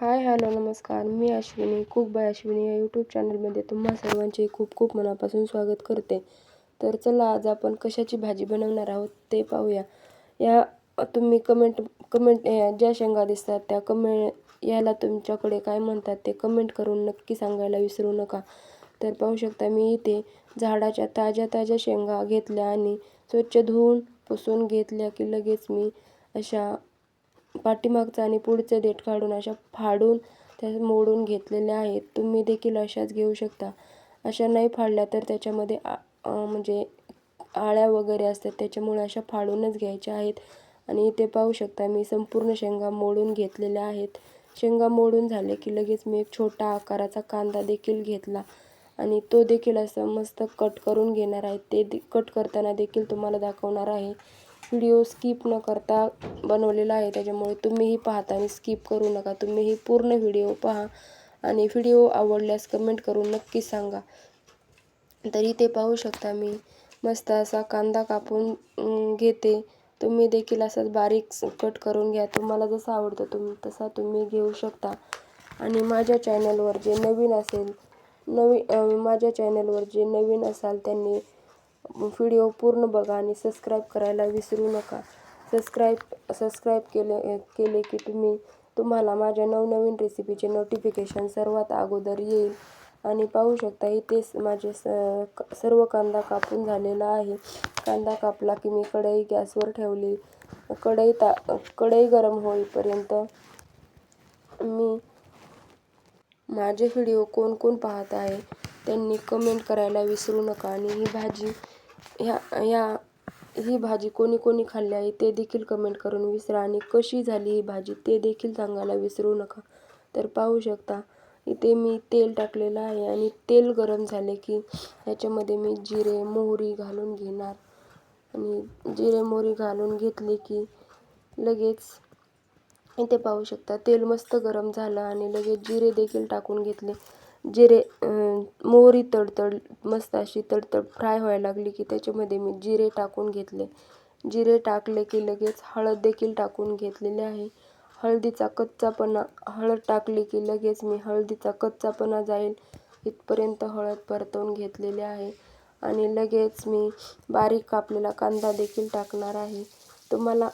हाय, hello, नमस्कार. मी Ashwini, cook by Ashwini या YouTube चॅनलमध्ये तुम्हा सर्वांचे खूप खूप मनापासून स्वागत करते. तर चला, आज आपण कशाची भाजी बनवणार आहोत ते पाहूया. या तुम्ही कमेंट कमेंट ज्या शेंगा दिसतात त्या याला तुमच्याकडे काय म्हणतात ते कमेंट करून नक्की सांगायला विसरू नका. तर पाहू शकता, मी इथे झाडाच्या ताज्या ताज्या शेंगा घेतल्या आणि स्वच्छ धुवून पुसून घेतल्या की लगेच मी अशा पाठीमागचं आणि पुढचं देठ काढून अशा फाडून त्या मोडून घेतलेल्या आहेत. तुम्ही देखील अशाच घेऊ शकता. अशा नाही फाडल्या तर त्याच्यामध्ये म्हणजे आळ्या वगैरे असतात, त्याच्यामुळे अशा फाडूनच घ्यायच्या आहेत. आणि इथे पाहू शकता, मी संपूर्ण शेंगा मोडून घेतलेल्या आहेत. शेंगा मोडून झाले की लगेच मी एक छोटा आकाराचा कांदा देखील घेतला आणि तो देखील असं मस्त कट करून घेणार आहे. ते कट करताना देखील तुम्हाला दाखवणार आहे. व्हिडिओ स्किप न करता बनवलेला आहे, त्याच्यामुळे तुम्हीही पाहताना स्किप करू नका. तुम्हीही पूर्ण व्हिडिओ पहा आणि व्हिडिओ आवडल्यास कमेंट करून नक्की सांगा. तर इथे पाहू शकता, मी मस्त असा कांदा कापून घेते. तुम्ही देखील असाच बारीक कट करून घ्या. तुम्हाला जसा आवडतो तसा तुम्ही घेऊ शकता. आणि माझ्या चॅनलवर जे नवीन असाल त्यांनी व्हिडिओ पूर्ण बघा आणि सबस्क्राईब करायला विसरू नका. सबस्क्राईब केले की तुम्हाला माझ्या नवनवीन रेसिपीचे नोटिफिकेशन सर्वात अगोदर येईल. आणि पाहू शकता, इथे माझे सर्व कांदा कापून झालेला आहे. कांदा कापला की मी कढई गॅसवर ठेवली. कढई गरम होईपर्यंत मी माझे व्हिडिओ कोण कोण पाहत आहे त्यांनी कमेंट करायला विसरू नका. आणि ही भाजी कोणी कोणी खाल्ली आहे ते देखील कमेंट करून विसरा. आणि कशी झाली ही भाजी ते देखील सांगायला विसरू नका. तर पाहू शकता, इथे मी तेल टाकलेलं आहे आणि तेल गरम झाले की ह्याच्यामध्ये मी जिरे मोहरी घालून घेणार. आणि जिरे मोहरी घालून घेतले की लगेच इथे पाहू शकता, तेल मस्त गरम झालं आणि लगेच जिरे देखील टाकून घेतले. मोहरी मस्त अशी तडतड फ्राय व्हायला लागली की त्याच्यामध्ये मी जिरे टाकून घेतले. जिरे टाकले की लगेच हळद देखील टाकून घेतलेली आहे. हळद टाकली की लगेच मी हळदीचा कच्चापणा जाईल इथपर्यंत हळद परतवून घेतलेली आहे. आणि लगेच मी बारीक कापलेला कांदा देखील टाकणार आहे. तुम्हाला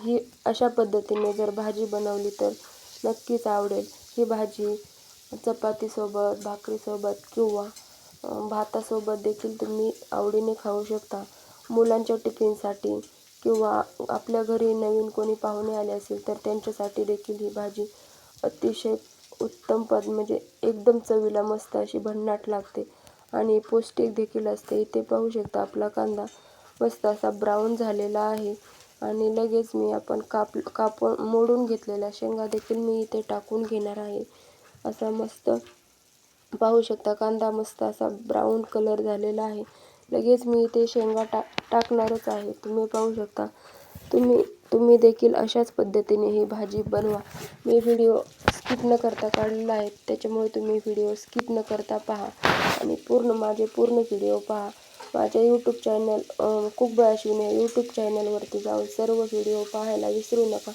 ही अशा पद्धतीने जर भाजी बनवली तर नक्कीच आवडेल. ही भाजी चपातीसोबत, भाकरीसोबत किंवा भातासोबत देखील तुम्ही आवडीने खाऊ शकता. मुलांच्या टिफिनसाठी किंवा आपल्या घरी नवीन कोणी पाहुणे आले असेल तर त्यांच्यासाठी देखील ही भाजी अतिशय उत्तम म्हणजे एकदम चवीला मस्त अशी भन्नाट लागते आणि पौष्टिक देखील असते. इथे पाहू शकता, आपला कांदा मस्त असा ब्राऊन झालेला आहे. आणि लगेच मी आपण कापून मोडून घेतलेल्या शेंगा देखील मी इथे टाकून घेणार आहे. असा मस्त पाहू शकता, कांदा मस्त असा ब्राऊन कलर झालेला आहे. लगेच मी इथे शेंगा टाकणारच आहे. तुम्ही पाहू शकता, तुम्ही देखील अशाच पद्धतीने ही भाजी बनवा. मी व्हिडिओ स्किप न करता काढलेला आहे, त्याच्यामुळे तुम्ही व्हिडिओ स्किप न करता पहा आणि माझे पूर्ण व्हिडिओ पहा. माझ्या YouTube channel cook by Ashwini या यूट्यूब चॅनलवरती जाऊन सर्व व्हिडिओ पाहायला विसरू नका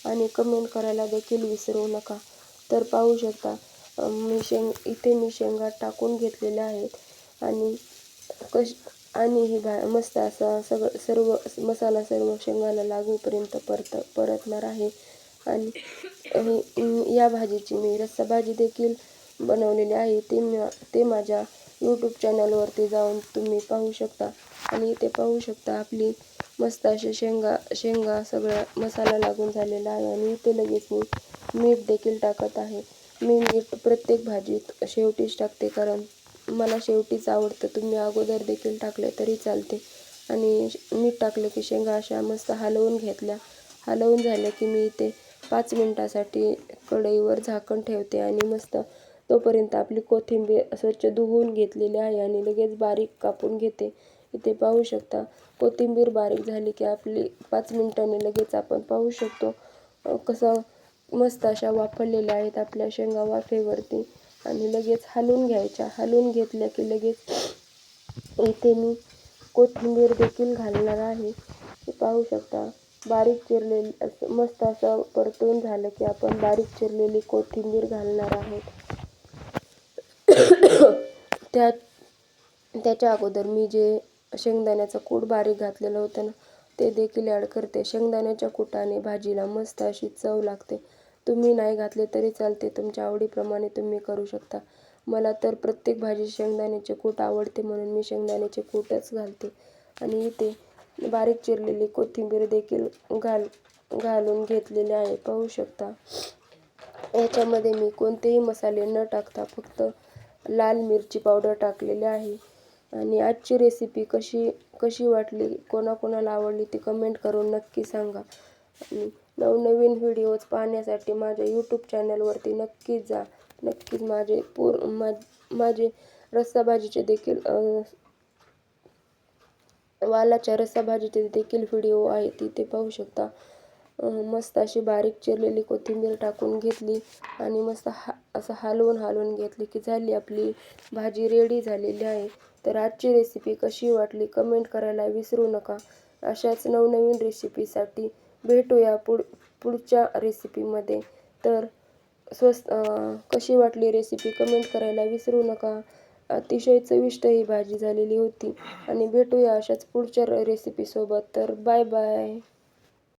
आणि कमेंट करायला देखील विसरू नका. तर पाहू शकता, इथे मी शेंगा टाकून घेतलेल्या आहेत आणि ही मस्त असा सर्व मसाला सर्व शेंगाला लागूपर्यंत परतणार आहे. आणि या भाजीची मी रस्सा भाजी देखील बनवलेली आहे. ते माझ्या यूट्यूब चॅनलवरती जाऊन तुम्ही पाहू शकता. आणि इथे पाहू शकता, आपली मस्त अशी शेंगा सगळा मसाला लागून झालेला आहे. आणि इथे लगेच मी मीठ देखील टाकत आहे. मी मीठ प्रत्येक भाजीत शेवटीच टाकते, कारण मला शेवटीच आवडतं. तुम्ही अगोदर देखील टाकले तरी चालते. आणि मीठ टाकले की शेंगा अशा मस्त हलवून घेतल्या. हलवून झाल्या की मी इथे 5 मिनिटासाठी कढईवर झाकण ठेवते आणि मस्त तोपर्यंत आपली कोथिंबीर स्वच्छ धुवून घेतलेली आहे आणि लगेच बारीक कापून घेते. इथे पाहू शकता, कोथिंबीर बारीक झाली की आपली 5 मिनिटांनी लगेच आपण पाहू शकतो कसं मस्त अशा वाफरलेल्या आहेत आपल्या शेंगा वाफेवरती. आणि लगेच हलवून घ्यायच्या. हलवून घेतल्या की लगेच इथे मी कोथिंबीर देखील घालणार आहे. हे पाहू शकता, बारीक चिरलेली मस्त असं परतून झालं की आपण बारीक चिरलेली कोथिंबीर घालणार आहोत. त्या त्याच्या अगोदर मी जे शेंगदाण्याचं कूट बारीक घातलेलं होतं ना, ते देखील ॲड करते. शेंगदाण्याच्या कुटाने भाजीला मस्त अशी चव लागते. तुम्ही नाही घातले तरी चालते, तुमच्या आवडीप्रमाणे तुम्ही करू शकता. मला तर प्रत्येक भाजी शेंगदाण्याचे कूट आवडते म्हणून मी शेंगदाण्याचे कूटच घालते. आणि इथे बारीक चिरलेली कोथिंबीर देखील घालून घेतलेली आहे, पाहू शकता. याच्यामध्ये मी कोणतेही मसाले न टाकता फक्त लाल मिरची पावडर टाकलेली आहे. आणि आजची रेसिपी कशी वाटली, कोणाकोणाला आवडली ती कमेंट करून नक्की सांगा. आणि नवनवीन व्हिडिओज पाहण्यासाठी माझ्या यूट्यूब चॅनलवरती नक्कीच जा. नक्कीच माझे रस्साभाजीचे देखील वालाच्या रस्साभाजीचे देखील व्हिडिओ आहे, तिथे पाहू शकता. मस्त अशी बारीक चिरलेली कोथिंबीर टाकून घेतली आणि मस्त असं हलवून घेतली की झाली आपली भाजी रेडी झालेली आहे. तर आजची रेसिपी कशी वाटली कमेंट करायला विसरू नका. अशाच नवनवीन रेसिपीसाठी भेटूया पुढच्या रेसिपीमध्ये. तर कशी वाटली रेसिपी कमेंट करायला विसरू नका. अतिशय चविष्ट ही भाजी झालेली होती आणि भेटूया अशाच पुढच्या रेसिपीसोबत. तर बाय बाय.